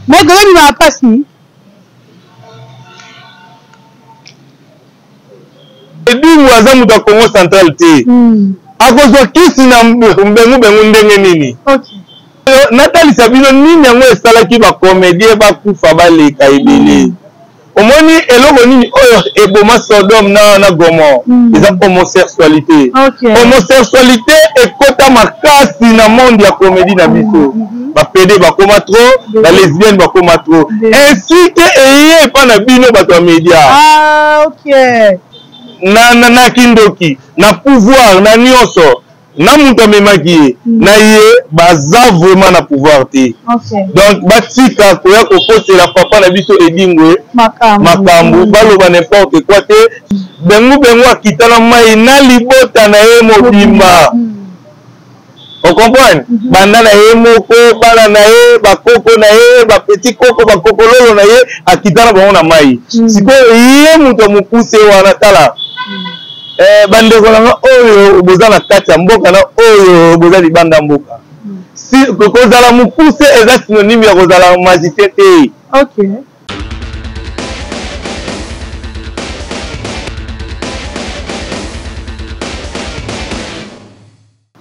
Mais quand il va passer. Et du waza muta Congo central te. Akozwa kisi na mbengu ndenge nini. Okay. Nathalie Sabino nini yango esalaki ba comédien ba kufa baleka ebele. Omoni eloko nini oyo eboma Sodome na Gomorrhe. Eza homosexualité. Homosexualité ekota makasi na monde ya comédie na biso. Ba pédé bakoma trop, ba lesbienne bakoma trop. Ainsi que eye pa na bino bato ya média. Ah OK. Na kindoki, na pouvoir na nyonso. Na mutu amemaki na ye baza vraiment na pouvoir te. Donc batika koya kokosela papa na biso edingwe makambo baloba n'importe quoi te. Bengu akitana mai na libota na ye mobimba. On comprend? Banda na ye moko, bana na ye, bakoko na ye, ba petit koko, bakoko lolo na ye, akitana bango na mai. Siko ye mutu mukuse wana tala. Bandeko nanga oyo boza na kati ya mboka na oyo boza libanda mboka. Si kozala mukuse eza synonyme ya kozala magicien te. OK.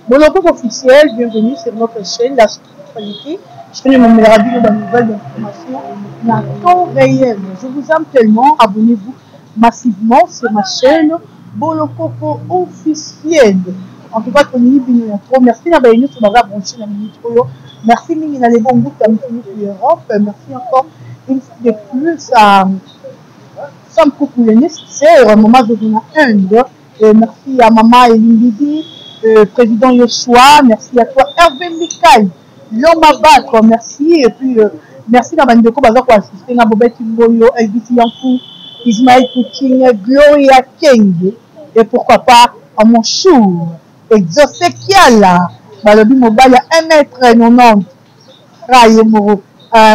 Bonjour officiel, bienvenue sur notre chaîne, la spiritualité. Je suis mon meilleur ami de la nouvelle d'information en temps réel. Je vous aime tellement, abonnez-vous massivement sur ma chaîne Bolokoko officiel. En tout cas, trop merci na baïnou sur ma branché na minute. Merci Mini na les bons bouts de l'Europe. Merci encore une fois de plus à Sam Koukoulene, c'est un moment de donner un. Merci à Maman Elimbidi. Président Yoshua, merci à toi, Hervé Mikaï, l'homme à battre, merci, et puis merci à Bandeko Bazar pour assister à Bobette Mboyo, Elvis Yankou, Ismaël Poutine, Gloria Kenge, et pourquoi pas à mon chou, Exaucé Kiala, Balobi Mobile à 1m90, Raye Moro,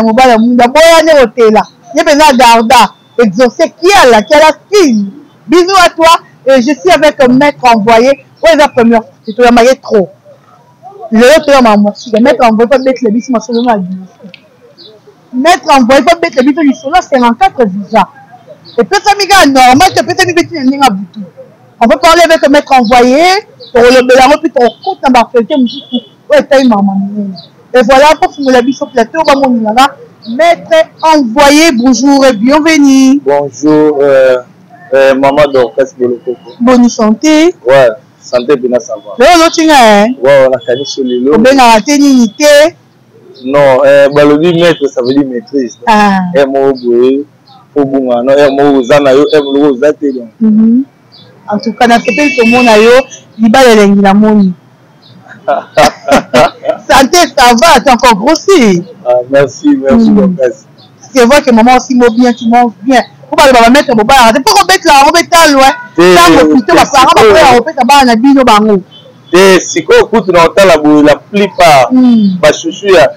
Mobile Munda, Boyane Otela, Yébena Garda, Exaucé Kiala, qui a la style, bisous à toi, et je suis avec un maître envoyé. Ouais, la première fois, tu as maillé trop. Le maman, le maître envoyé pas mettre les bis, ma solo m'a dit. Maître envoyé pas mettre les bis, du solo 54 visas. Et puis, ça m'est normal, tu peux te mettre les lignes à bout. On peut parler avec le maître envoyé, pour le bélarot, puis ton compte en barfeuilleté, ouais, t'as une maman. Et voilà, pour vous la bis au plateau, maître envoyé, bonjour et bienvenue. Bonjour, maman Dorcas Bolokoko. Bonne santé. Ouais. Santé bien ça va. Non, tu n'as ouais, on a calé sur les lots. On a ténité. Non, balobi maître ça veut dire maîtrise. Ah. Mo boé, obunga non, mo zana yo, mo zate donc. En tout cas, dans ce pays tout monde a yo, libala lengi la moni. Santé ça va, tu encore grossi. Ah, merci Dorcas. Tu vois que maman aussi mange bien, tu manges bien. Faut pas le mettre au bar. C'est pas qu'on bête là, on bête là loin. Ça me coûte ma parent après on peut tabac na bino bango. Et si ko coûte dans la plupart ba chouchou ya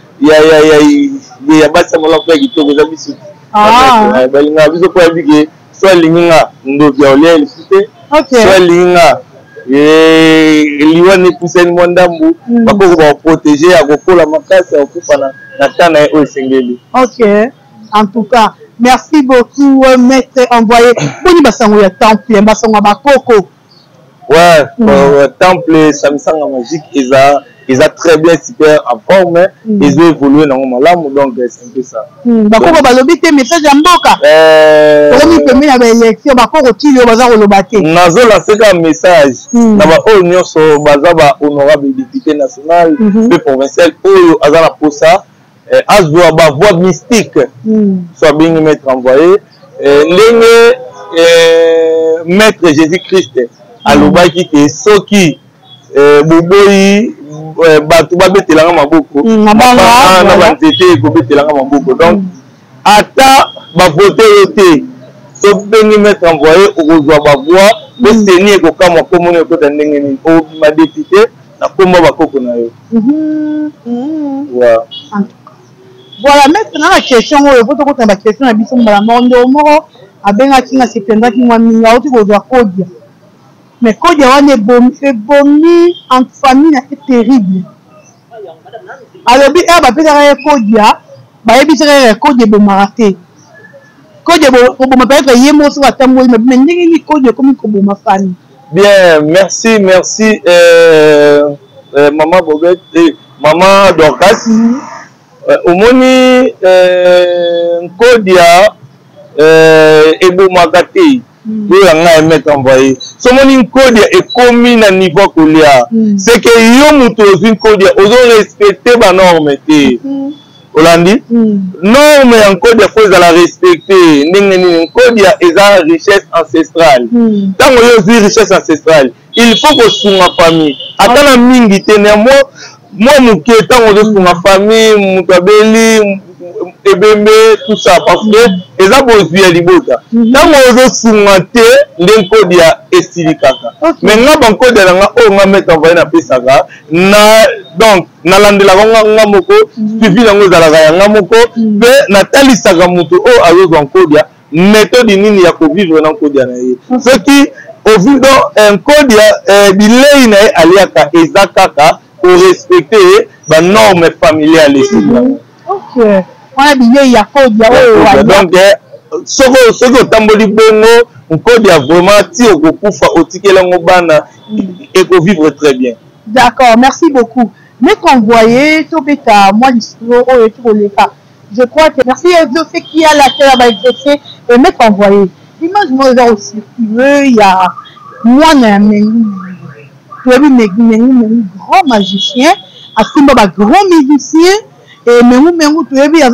ba sa mala kwa kitoko za biso. Ah. Ba linga biso kwa bige so linga ndo bya ole lifite. Okay. So linga liwani kuseni mwandambu bako ba protéger akokola makasi akufa na tana o sengeli. OK. En tout cas, merci beaucoup, maître envoyé. Boni basango ya temple, basango bakoko. Ouais, temple Samsung magique, ils a très bien super en forme, ils ont évolué dans mon malamu, donc c'est un peu ça. Bakoko balobi te message ya mboka. Omi pemi na ba élection bakoko tilo bazako lobate. Nazo lancer un message. Na ba o nyonso baza ba honorable député national, le provincial oyo azala posa. Azwa ba voix mystique soit bien maître envoyé maître Jésus-Christ alobaki ke soki boboyi batu babetelanga maboko na banzete ekobetelanga maboko donc ata bavote yote so bien maître envoyé okozwa ba voix bo seni ekokama komoni ekota ndenge nini obima député na komba bakoko na yo. Voilà, maintenant la question, il faut que la question à Bisson Malamondo, à Benaki, à Septembre, qui m'a mis là, tu dois Kodia. Mais Kodia, on est bomi en famille, c'est terrible. Alors, il y a un Kodia, il y a un Kodia de Maraté. Kodia, on peut être yémo sur la table, mais il Kodia comme une ma famille. Bien, merci, merci, Maman Bobette et Maman Dorcas. Au moni Kodia Ebo Makate, il mettre envoyé. Ce moni Kodia est commis à niveau Kolia. C'est que yo muto une Kodia, on doit respecter la norme. Olandi, norme en Kodia faut la respecter. Kodia est la richesse ancestrale. Tant que vous richesse ancestrale, il faut que sur ma famille. Attends la mingi ténémo. Moi, je suis dans ma famille, mon tabeli, ebembe, tout ça, parce que les abos viennent de Libota. Tant que je suis dans le code de Estilikaka. Mais nous avons code de mettre en voie na pesaga. Donc, na landela nga moko, suivi na ngo zalaga nga moko, pe na tali saga muto o azo en code méthode nini ya ko vivre na code na ye. Ce qui au vu dans un code bilei na aliaka ezakaka pour respecter les normes familiales ici. Ok. On a dit il y a code. Donc, ce que tamboli bongo, on code vraiment ti au kufa au ticket la ngobana et pour vivre très bien. D'accord, merci beaucoup. Mais quand vous voyez, tout est à moi l'histoire et tout les cas. Je crois que merci à Dieu c'est qui a la terre à exercer et mais quand vous voyez, l'image moi aussi il y a moi un grand magicien, à Simba grand musicien, et Mengu, tu es bien,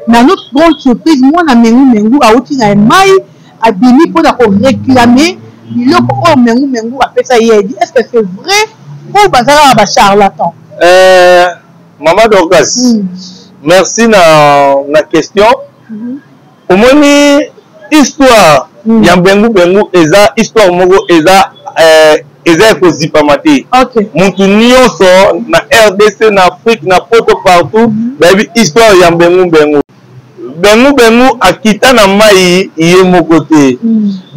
mais notre grande surprise, moi, Mengu, à Outina Maï, à Bini pour réclamer, il a Mengu, après ça, il a dit, est-ce que c'est vrai ou bazar à charlatan? Maman Dorcas, merci na question. Au moins, histoire, Yambengu, eza, histoire, mogo, eza, eza kozipa mate. Mutu nyonso na RDC na Afrique na poto partout baby histoire ya bengu akita na mai ye mokote.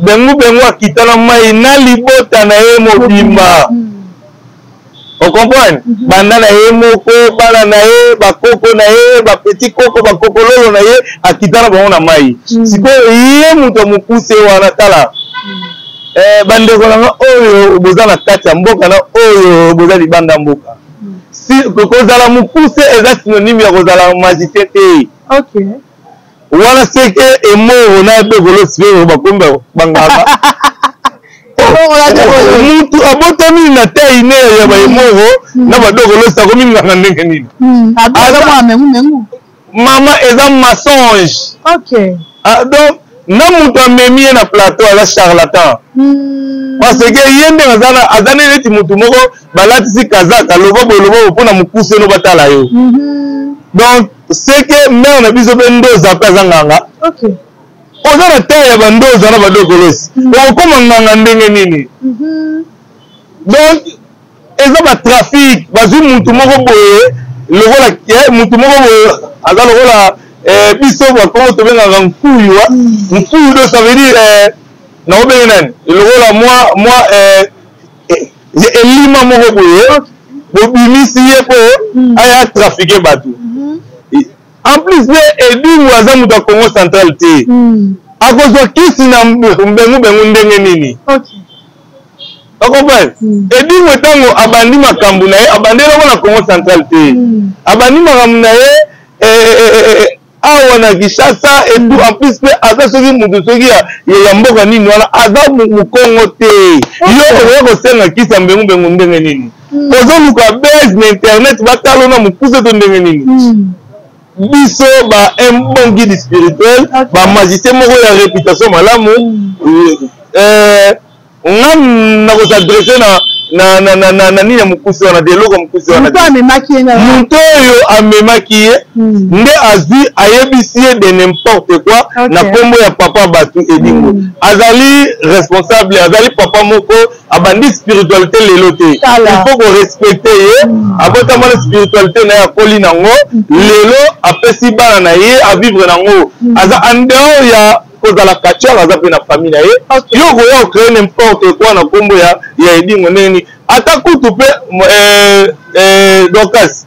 Bengu akita na mai na libota na ye mobimba. On comprend? Banda na ye moko, bana na ye, bakoko na ye, ba petit koko, bakoko lolo na ye akita na bango na mai. Siko ye mutu mukuse wana tala. Bandeko nanga oyo boza na kati ya mboka na oyo boza libanda mboka. Si kozala mukuse eza synonyme ya kozala magicien te. OK. Wana seke emoro na begolo sivero bakomba bangaba. Mutu abotami na te ine ya ba emoro na badogolo sa komi nganga ndenge nini. Aza mengu. Mama eza mensonge. OK. Donc na mutu amemi na plateau ala charlatan. Parce que yende azana neti mutu moko balatisi kazaka lobo pona mukuse no batala yo. Donc c'est que mère na biso bendoza peza nganga. OK. Oza na terre bandoza na badokolosi. Okoma nganga ndenge nini. Donc eza ba trafic bazu mutu moko boye lokola mutu moko boye aza lokola biso bakongo tobengaka nkuyu do ça veut dire na obengi nani lokola moi elima moko boye bobimisi ye po aya trafiquer bato. En plus edingu aza mutu ya Congo central te akozwa kisi na bengu ndenge nini. Okomprendre? Edingu etango abandi makambo na ye abandi eloko na Congo central te abandi makambo na ye awa na Kinshasa et tout en plus pe aza soki mutu soki ya mboka nini wana aza mukongo te yo okoki kosenga kisa bengu ndenge nini ozoluka base na internet batalo na mokuse to ndenge nini biso ba un bon guide spirituel ba magicien moko ya réputation malamu nga na kosadresse na nini ya mukusi wana deloko mukusi wana muto oyo amemaki ye nde azwi ayebisi ye de n'importe quoi na kombo ya papa batu edingo azali responsable azali papa moko abandi spiritualité lelo te il faut ko respecter ye abotama na spiritualité na ya koli nango lelo apesi bana na ye a vivre nango aza en dehors ya kozala kachar aza pe na famille na ye yo koya ocréer n'importe quoi na kombo ya edingo neni ata kutu pe Dorcas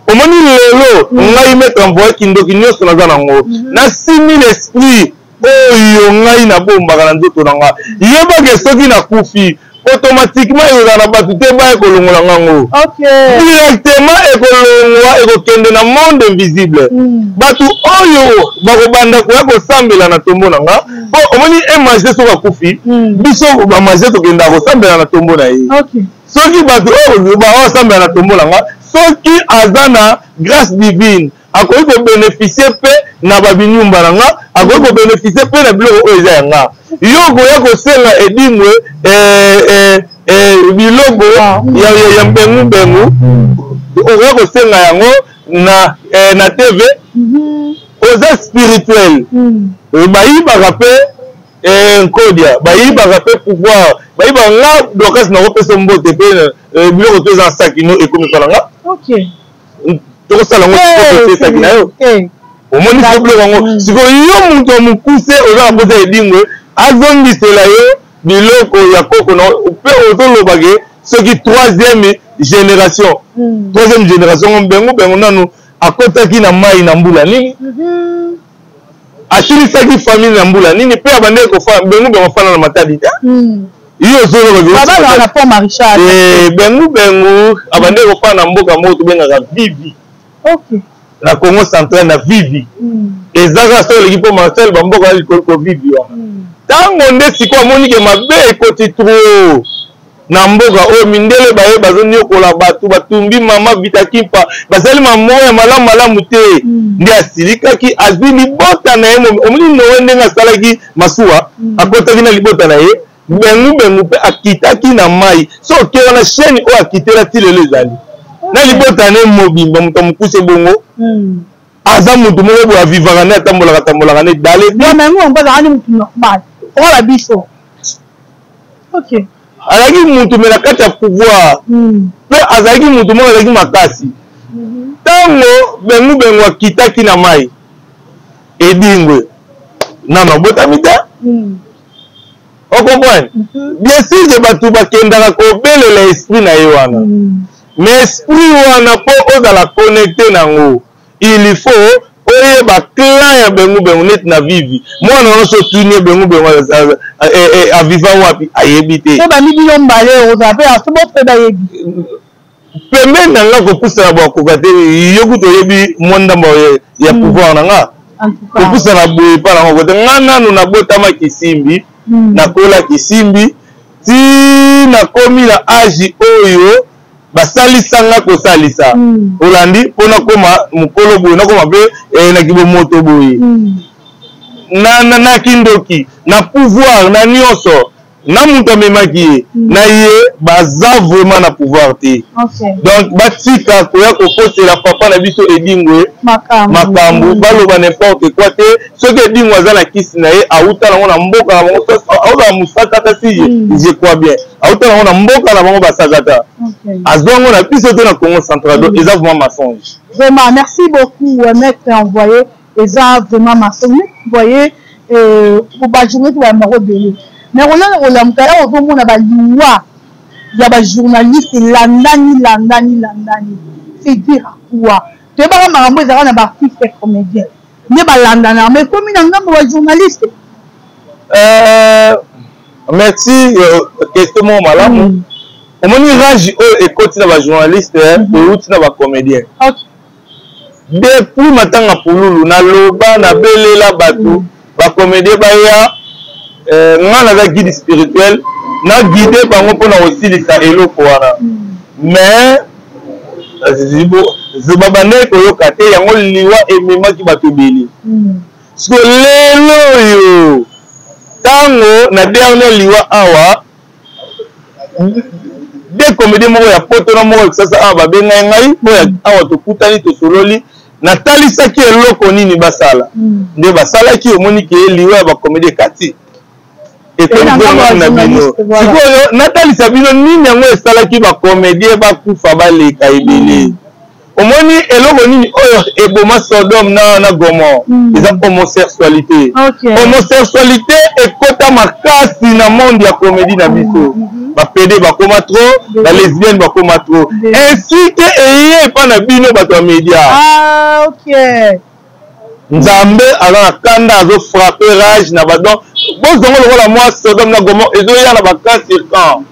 omoni lelo ngai maître envoyé kindoki nyonso naza nango na 6000 esprit oyo ngai nabombaka na nzoto na nga yebake soki nakufi automatiquement ekozala na bato te ba ekolongola ngango directement ekolongwa ekokende na monde invisible bato oyo bakobanda koya kosambela na tombo na nga po omoni emage soki akufi biso bamage tokenda kosambela na tombo na ye soki bato oyo baosambela na tombo na nga soki aza na grâce divine akoki kobénéficie mpe na babinyumba na nga akoki kobénéficie mpe na biloko oyo eza ya nga yo koya kosenga edingwe biloko ya mbengu okoya kosenga yango na tv oza spirituel bayibaka mpe nkodia bayibaka mpe pouvoir bayibaka nga Dorcas nakopesa mbote mpe biloko to eza nsakino ekomikala nga tokosala ngo esaki na yo omoni biloko yango sikoyo yo moto ya mokuse oza na posa edingwe azongisela yo biloko ya koko na mpe ozolobake soki troisième génération mbengu nanu akotaki na mai na mbula nini asilisaki famille na mbula nini mpe abandeki kofana mbengu afana na matadi te iyo bengu abandeki kofana na mboka moko tobengaka vivi na Congo central na vivi ezaka so oleki mpo marcel bamboka ya likolo ko vivi wana ntango nde sikoyo amonike mabe ekoti tro na mboka oyo mindele baye bazoniokola bato batumbi mama vitakimpa bazali mamoya malamu te nde asilikaki azwi libota na ye omoni nowe ndenge asalaki masuwa akotaki na libota na ye bengu mpe akitaki na mai so oke wana chaine oyo akitela ti lelo ezali na libota ne mobimba moto amokuse bongo aza mutu moko boye avivaka nde atambolaka nde dale azalaki mutu me na kati ya pouvoir mpe azalaki mutu moko azalaki makasi ntango bengu akitaki na mai edingwe nano abotami te okomprendre bien sûr ke bato bakendaka kobelela esprit na ye wana mais esprit wana mpo ozala connecte nango il faut oyeba clan ya bengu neti na vivi mwana nyonso otuni ye bengu aviva wapi ayebi te pembeni na nga kopusana bakoka te yo kutu oyebi mwa ndamba ya pouvoir na nga kopusana boye mpa nango kote nga nanu nabotama kisimbi nakola kisimbi ti nakomi na age oyo basalisanga kosalisa olandi mpona koma mokolo boye nakoma mpe na kibomoto boye na kindoki na pouvoir na nyonso na mutu amemaki ye na ye baza vraiment na pouvoir te donc batika koya kokotela papa na biso edingwe makambo baloba n'importe quoi te soki edingwe aza na kisi na ye auta nango na mboka na bango aozala mosaka kasi je crois bien auta nango na mboka na bango basakata azwango na biso te na Congo central donc eza vraiment mensonge. Vraiment merci beaucoup maître envoyé eza vraiment mensonge envoyé pour bajournée to ya maro belé mais on a olamkaya ozomona baliwa ya bajournaliste landani c'est dire quoi te baka makambo ezaka na baartiste comédien nde balandana mais komi na ngambo bajournaliste merci question mo malamu omoni rage oyo ekoti na bajournaliste euti na bacomédien depuis matanga pululu naloba nabelela bato bacomédien baya nga naza guide spirituel na guide bango mpona kosilisa eloko wana mais babandeki koyoka te yango liwa ememaki bato ebele siko lelo oyo ntango na dernier liwa awa des comédies moko ya poto na moko sasa a babenga ngai boya awa tokutani tosololi natalisaki eloko nini basala nde basalaki omoni ke liwa ya bacomédie kati na bino sikoyo natalisa bino nini yango esalaki bacomédie bakufa baleka ebele omoni eloko nini oyo eboma Sodome na Gomorrhe eza homosexualité homosexualité ekota makasi na monde ya comédie na biso bapede bakoma trop balesbienne bakoma trop ainsi ke eye epa na bino bato ya média nzambe aza na kanda azofrappe rage na badon bozongo lokola mwa Sodome na Gomorrhe ezoya na baconséquence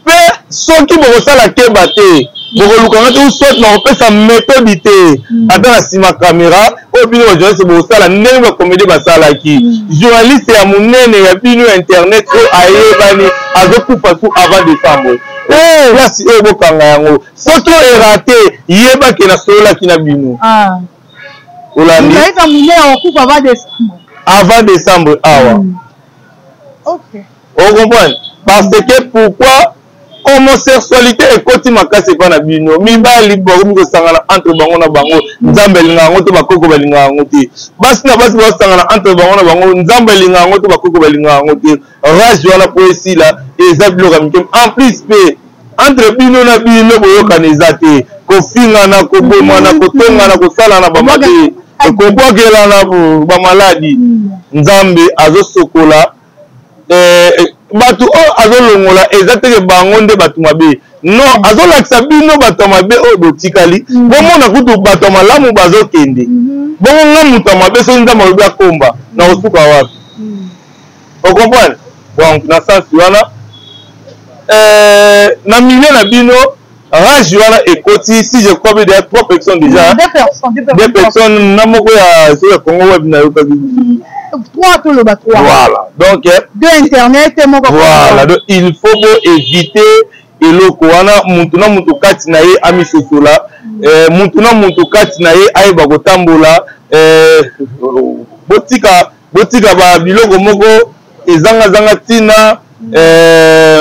mpe soki bokosala keba te bokolukanga te usoti na kopesa méthode te ata na nsima caméra oyo bino bajournaliste bokosala ndenge bacomédie basalaki journaliste ya monene ya bino ya internet oyo ayebani azokufa su avant décembre place oyo bokanga yango soki oyo erate yebaki na sololaki na bino olandi avant décembre awa ocomprendre parce que pourquoi homosexualité ekoti makasi epa na bino mibali bakomi kosangana entre bango na bango nzambe elinga yango to bakoko balinga yango te basi na basi bakosangana entre bango na bango nzambe elinga yango to bakoko balinga yango te rage wana po esila eza biloko ya mikemo en plus mpe entre bino na bino boyokana eza te kofingana kobomana kotongana kosalana bamate kobwakelana bamaladi nzambe azosokola bato oyo azolongola eza teke bango nde bato mabe non azolakisa bino bato ya mabe oyo botikali bomona kutu bato ya malamu bazokende bongo nga moto ya mabe soki nzambe alobi akomba na kosuka wapi ocomprendre donc na sansi wana na milieu na bino rage wana ekoti si je crois bien déjà 3 personnes déjà 2 personnes na moko ya so ya Congo web na yokaki 3 tout le bas 3 voilà donc 2 internet et mon voilà donc il faut éviter eloko wana mutu na mutu kati na ye amisosola mutu na mutu kati na ye ayeba kotambola botika ba biloko moko ezanga tina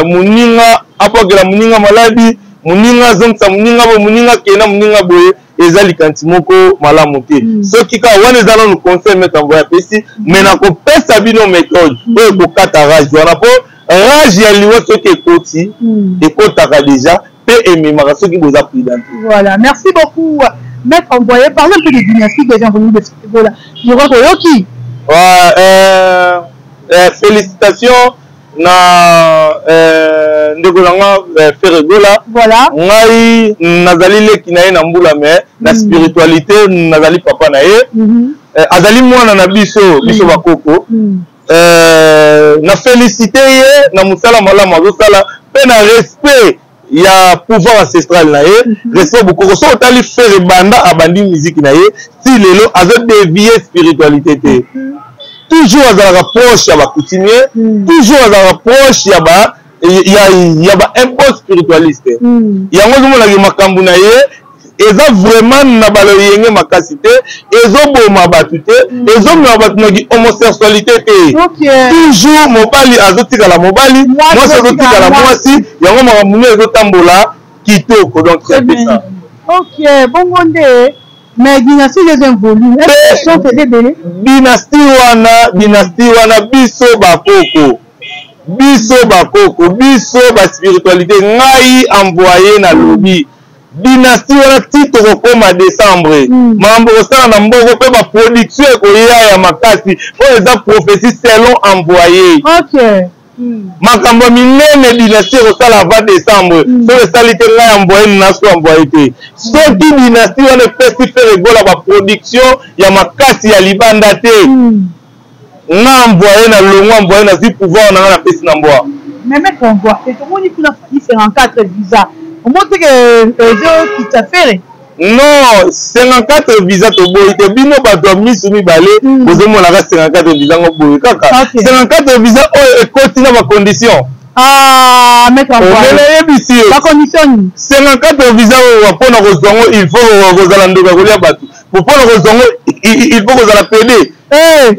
muninga apokela muninga maladi muninga zongsa muninga bo muninga kena muninga boye ezali kanti moko malamu te soki ka wana eza nanu conseil mettre envoyer apesi mais nakopesa bino méthode oyo kokata rage wana po rage ya liwa soki ekoti ekotaka déjà mpe ememaka soki boza prudent. Voilà, merci beaucoup maître envoyé. Parlons un peu des dynastiques des gens venus de ce niveau-là. Je crois que Yoki. Félicitations na ndeko nanga Ferregola. Voilà. Ngai nazali leki na ye na mbula me na spiritualité nazali papa na ye. Azali mwana na biso bakoko. Na félicité ye na musala malamu azosala pe na respect ya pouvoir ancestral na ye respect bokoko so otali faire banda abandi musique na ye si lelo azo dévier spiritualité te toujours azalaka proche ya bakoutumier toujours azalaka proche ya ba impôt spiritualiste yango ozomonaki makambo na ye eza vraiment na baloyenge makasi te ezoboma bato te ezomema bato naki homosexualité te toujours mobali azotikala mobali mwasi azotikala mwasi yango makambo nini ezotambola kitoko donc c'est ça. Ok, bongo nde mais dynastie les involus sont fait des dynastie wana biso bakoko biso ba spiritualité ngai envoyé na lobi dynastie wana titre kokoma décembre mambo kosala na mboko mpe baproduction ekoya ya makasi oyo eza prophétie selon envoyé makambo minene dynastie ekosala avant décembre soki esali te ngai envoyé naso envoyé te soki dynastie wana epesi fe regola baproduction ya makasi ya libanda te nga envoyé na longo envoyé nazwi pouvoir na nga napesi na mbwa mais mec envoyé tomoni kuna fali 54 visa omonte que qui t'a fait non 54 visa to boy te bino bato ya misu mibale bozomonaka 54 visa ngo boye kaka 54 visa oyo ekoti na bacondition yebisi bacondition 54 visa oyo mpona kozwa ngo il faut kozala ndoka kolia bato mpona kozwa ngo il faut kozala pede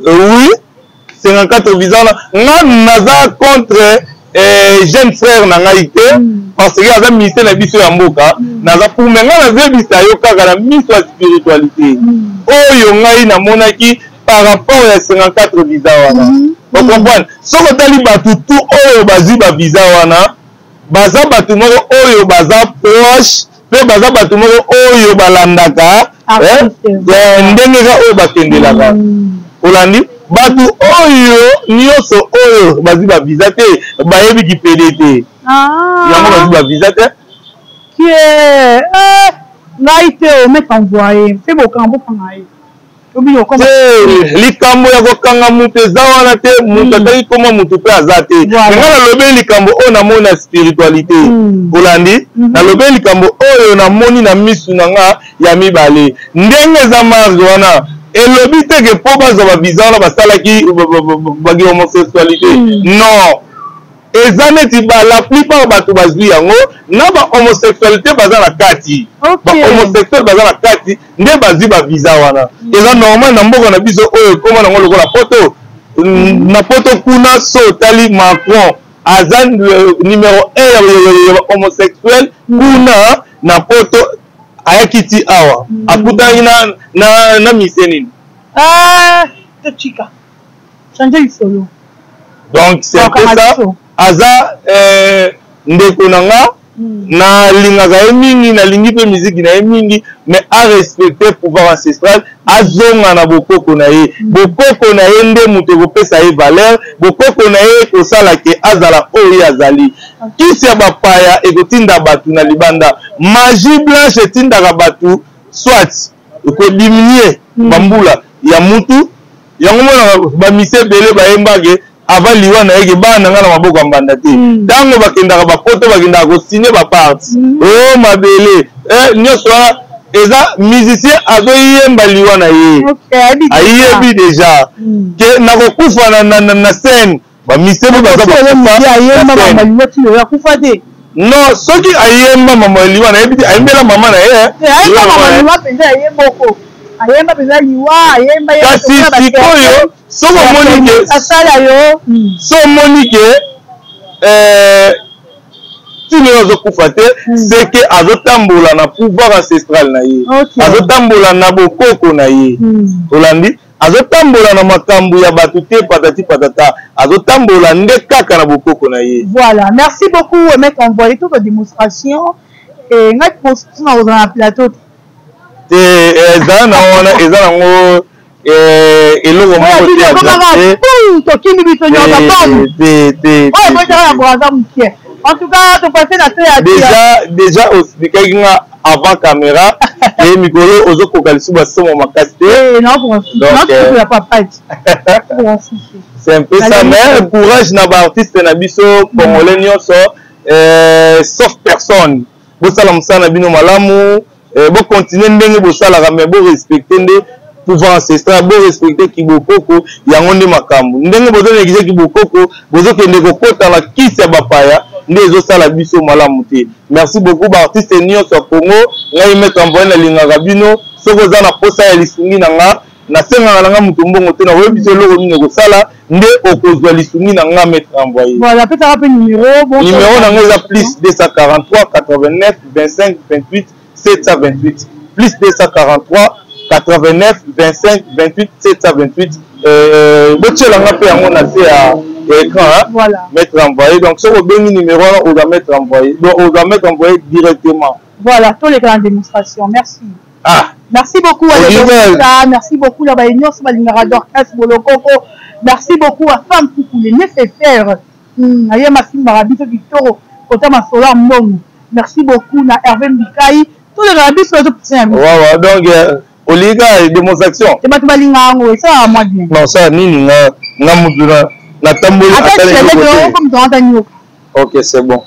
oui 54 visa wana nga naza contre jeune frère na ngai te parce que aza ministère na biso ya mboka naza pour me ngai nazebisa yo kaka na miso ya spiritualité oyo ngai namonaki par rapport ya 54 visa wana okomprendre soki otali bato tu oyo bazwi bavisa wana baza bato moko oyo baza proche mpe baza bato moko oyo balandaka ndenge ka oyo bakendelaka olandi bato oyo nyonso oyo bazwi bavisa te bayebi kipede te yango bazwi bavisa te ngai te omete envoye mpe bokambo kanga ye likambo ya kokanga moto eza wana te moto ataki koma moto mpe aza te nga nalobi likambo oyo namoni na spiritualité olandi nalobi likambo oyo namoni na misu na nga ya mibale ndenge eza marge wana elobi teke mpo bazwa bavisa wana basalaki bagi homosexualité non eza neti la plupart bato bazwi yango na bahomosexualité baza na kati bahomosexuel baza na kati nde bazwi bavisa wana eza normal na mboka na biso oyo ekoma nango lokola poto na poto kuna so otali Macron aza numéro 1 ya bahomosexuel kuna na poto ayaki ti awa akutani na mise nini donc c'est un peu ça aza ndeko na nga nalingaka ye mingi nalingi mpe miziki na ye mingi mais arespecte pouvoir ancestral azonga na bokoko na ye bokoko na ye nde moto ekopesa ye valeur bokoko na ye kosala ke azala oyo azali kisi ya bapaya ekotinda bato na libanda magie blanche etindaka bato soit ekodiminue bambula ya mutu yango mona bamise ebele bayembake avant liwa na yeke bana nga na maboko ya mbanda te ntango bakendaka bapoto bakendaka kosigne baparti o mabele nyonso wana eza musicien azoyemba liwa na ye ayebi deja ke nakokufa na scène bamise mpe baza bakufa non soki ayemba mama ya liwa na yebi te ayembela mama na ye kasi sikoyo so omoni ke tini oyo azokufa te c'est que azotambola na pouvoir ancestral na ye azotambola na bokoko na ye olandi azotambola na makambo ya bato te patati patata azotambola nde kaka na bokoko na ye. Voilà, merci beaucoup mec envoyé toute la démonstration et ngai postina ozana na plateau te eza na wana eza nango eloko moko te tokimi biso nyonso te en tout cas topase na déjà ospikaki nga avant caméra et mikolo ozokoka lisusu basomo makasi te c'est un peu ça mais courage na baartiste na biso congolais nyonso sauf personne bosala mosala na bino malamu bocontinue ndenge bosalaka mais borespecte nde pouvoir ancestral borespecte kibokoko yango nde makambo ndenge bozonéglige kibokoko bozokende kokota na kisi ya bapaya nde ezosala biso malamu te. Merci beaucoup baartiste nyonso ya Congo ngai mettre envoyer na lingaka bino soki oza na posa ya lisungi na nga nasengaka na nga moto mbongo te nakoyebi biso eloko nini ekosala nde okozwa lisungi na nga mettre envoyer. Voilà, petaka mpe numéro na nga eza plus 243 89 25 28 728 plus 243 89 25 28 728 botielanga mpe yango na se ya écran voilà. Mettre envoyé donc ce bengi numéro on doit mettre envoyé donc on doit mettre envoyé directement. Voilà tous les grandes démonstrations. Merci. Merci beaucoup à merci beaucoup la Baïnion sur Balingara Dorcas Bolokoko. Merci beaucoup à Femme Coucou les nécessaires. Aïe Massim Marabito Victoro Kotama Solar Mbongo. Merci beaucoup na Hervé Mikaï tous les rabis sur le petit. Voilà donc Oliga démonstration. C'est pas tout Balingango et ça à moi bien. Non ça ni nga mudura. La tambour ok, c'est bon.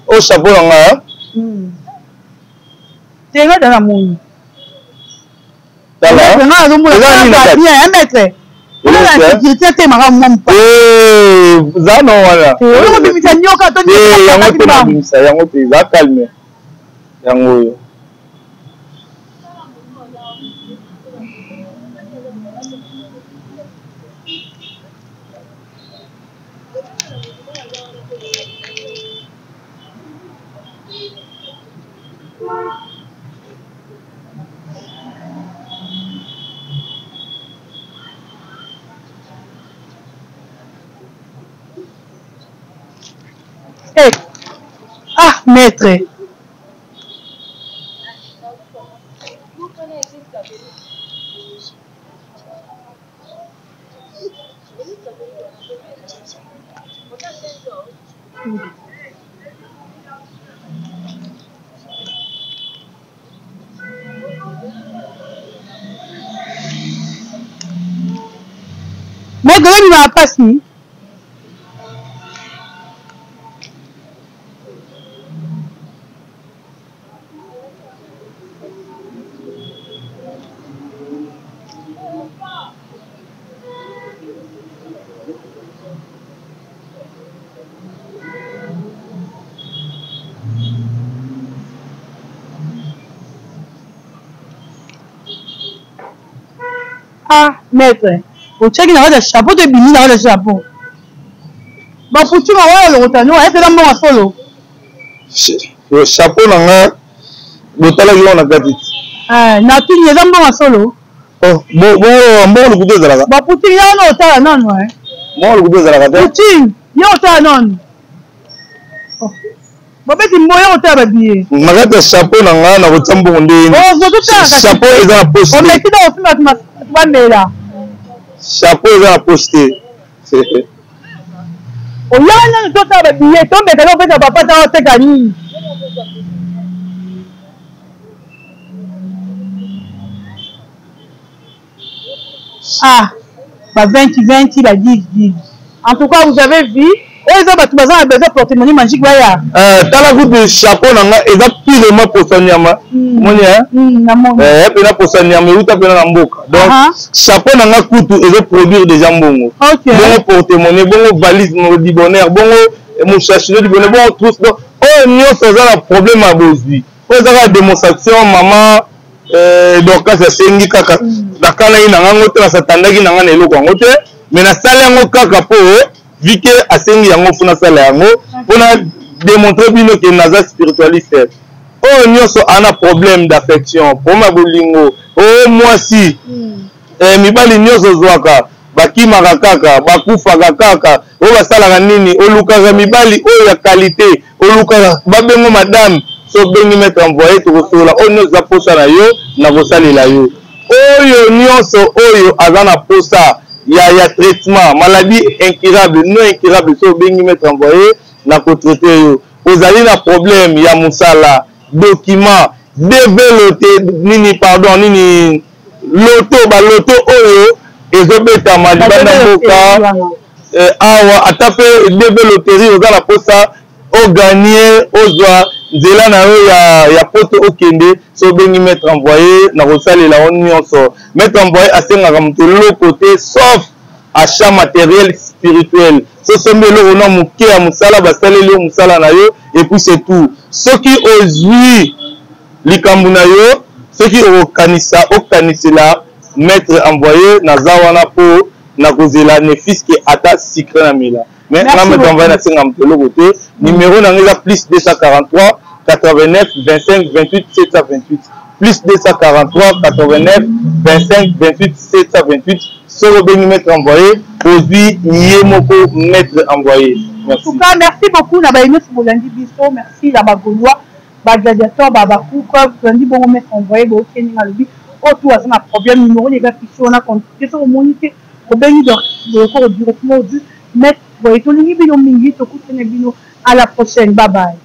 Au chapeau, calme. yango. Hey. Ah, maître. Maître, il m'a passé. Ah, maître, au check, il y a des chapeaux de bini, il y a des chapeaux. Bah, pour tu m'as le rotano, est-ce que là, moi, solo? Le chapeau, le talent, on a gâté. Ah, n'a plus, il y a un solo. Oh, bon, le goût de la gâte. Bah, pour tu, il y a un autre, non, ouais. Bon, le goût de la gâte. Pour tu, il y a un autre, non. Bah, mais tu m'as autre, bah, bien. Ma gâte, chapeau, n'a pas de tambour, on dit. Oh, vous tout ça. Chapeau, ils ont la poste. On met qui dans le film, tu vas me là. Chapeau, ils ont la poste. Oh, il y a un autre, bah, bien. Tombe, t'as l'en fait, t'as pas ta haute gagné. Ah, bah 20, bah 10. En tout cas, vous avez vu, ils ont besoin de porte-monnaie magique. T'as la goutte de chapeau, ils ont purement pour son yama. Et pour son yama, où t'as besoin d'amboka. Donc, chapeau, n'a pas coûté, ils ont produire des jambons. Bon porte-monnaie, bon valise, du bonheur, bon mouchachino du bonheur, bon tous. Oh, nous, ça a un problème à Bosby. Oh, ça a une démonstration, maman. Donc ça c'est ngi kaka dakana ina ngango te satandaki na ngana eloko yango te mais na sala yango kaka po vike asengi yango funa sala yango pona démontrer bino que naza spiritualiste oh nyonso ana problème d'affection poma bolingo oh moi si mibali nyonso zwaka bakimaka kaka bakufaka kaka oyo basalaka nini olukaka mibali oyo ya qualité olukaka babengo madame so bengi mettre envoyé to kosola o nyonso posa na yo na kosalela yo oyo nyonso oyo aza na posa ya traitement maladie incurable non incurable so bengi mettre envoyé na kotraite yo ozali na problème ya musala document développé nini pardon nini loto oyo ezobetama libanda mboka awa ata pe développerie oza na posa ogagner ozwa nzela na yo ya poto okende so bengi mettre envoyé na kosalela on nyonso mettre envoyé asengaka moto loko te sauf achat matériel spirituel so sombi eloko na moke ya mosala basaleli yo mosala na yo et puis c'est tout soki ozwi likambo na yo soki okanisela mettre envoyé naza wana po na kozela nefis ke ata secret na mila mais na mettre envoyé na senga moto eloko te numéro na ngai eza plus 243 89 25 28 728 plus 243 89 25 28 728 soko bengi mettre envoyé produit yé moko mettre envoyé. En tout cas, merci beaucoup na ba inos bolandi biso, merci na ba Gaulois, ba gladiateur ba bakuka, bolandi bon mettre envoyé bo keni na lobi. O tout a un problème numéro les gars fichu on a compté sur monité au bengi de corps directement au but mettre voyez to lingi bino mingi to kutene bino à la prochaine, bye bye.